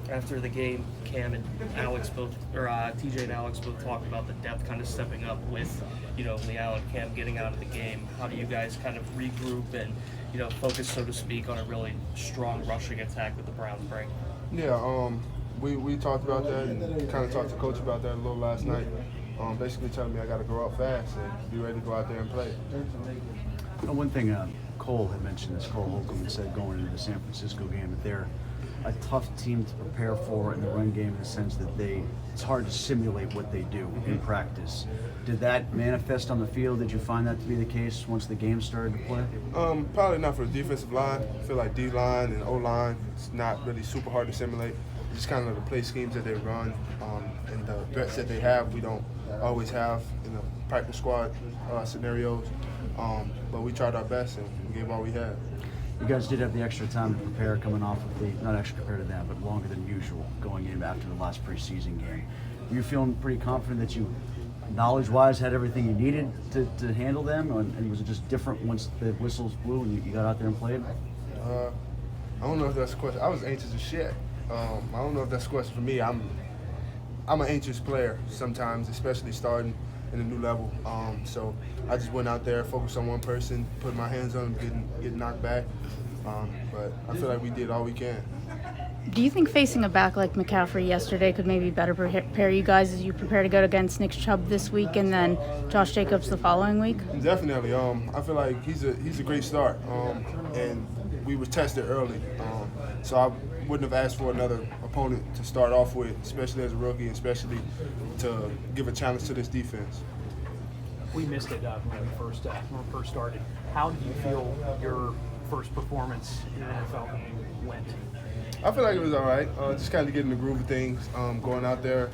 After the game, Cam and Alex both, or TJ and Alex both talked about the depth kind of stepping up with, Leal and Cam getting out of the game. How do you guys kind of regroup and, focus, so to speak, on a really strong rushing attack that the Browns bring? Yeah, we talked about that and kind of talked to Coach about that a little last night. Basically telling me I got to grow up fast and be ready to go out there and play. One thing Cole had mentioned this, Cole Holcomb had said going into the San Francisco game that they're a tough team to prepare for in the run game in the sense that it's hard to simulate what they do in practice. Did that manifest on the field? Did you find that to be the case once the game started to play? Probably not for the defensive line. I feel like D-line and O-line, it's not really super hard to simulate. Just kind of the play schemes that they run and the threats that they have, we don't always have in the practice squad scenarios. But we tried our best and we gave all we had. You guys did have the extra time to prepare coming off of not extra compared to that, but longer than usual going in after the last preseason game. Were you feeling pretty confident that you, knowledge-wise, had everything you needed to handle them? And was it just different once the whistles blew and you got out there and played? I don't know if that's a question. I was anxious as shit. I don't know if that's a question for me. I'm an anxious player sometimes, especially starting in a new level. So I just went out there, focused on one person, put my hands on him, getting knocked back. But I feel like we did all we can. Do you think facing a back like McCaffrey yesterday could maybe better prepare you guys as you prepare to go against Nick Chubb this week and then Josh Jacobs the following week? Definitely. I feel like he's a great start, and we were tested early. So I wouldn't have asked for another opponent to start off with, especially as a rookie, especially to give a challenge to this defense. We missed it when we first started. How do you feel your first performance in the NFL went? I feel like it was all right. Just kind of getting the groove of things, going out there.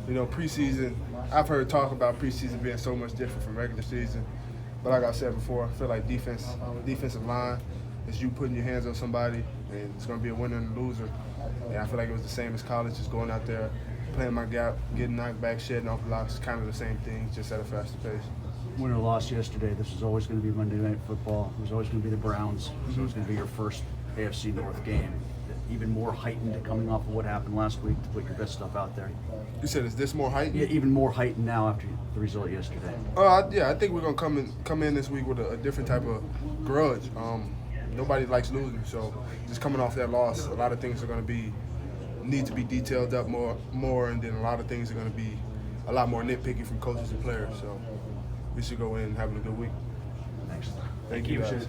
Preseason, I've heard talk about preseason being so much different from regular season. But like I said before, I feel like defensive line is you putting your hands on somebody, and it's going to be a winner and a loser. And I feel like it was the same as college, just going out there, playing my gap, getting knocked back, shedding off blocks, kind of the same thing, just at a faster pace. Win or loss yesterday, this was always going to be Monday Night Football. It was always going to be the Browns. It was always going to be your first AFC North game. Even more heightened coming off of what happened last week to put your best stuff out there. You said, is this more heightened? Yeah, even more heightened now after the result yesterday. Yeah, I think we're gonna come in this week with a different type of grudge. Nobody likes losing, so just coming off that loss, a lot of things are gonna need to be detailed up more, and then a lot of things are gonna be a lot more nitpicky from coaches and players. So we should go in having a good week. Thanks. Thank you guys.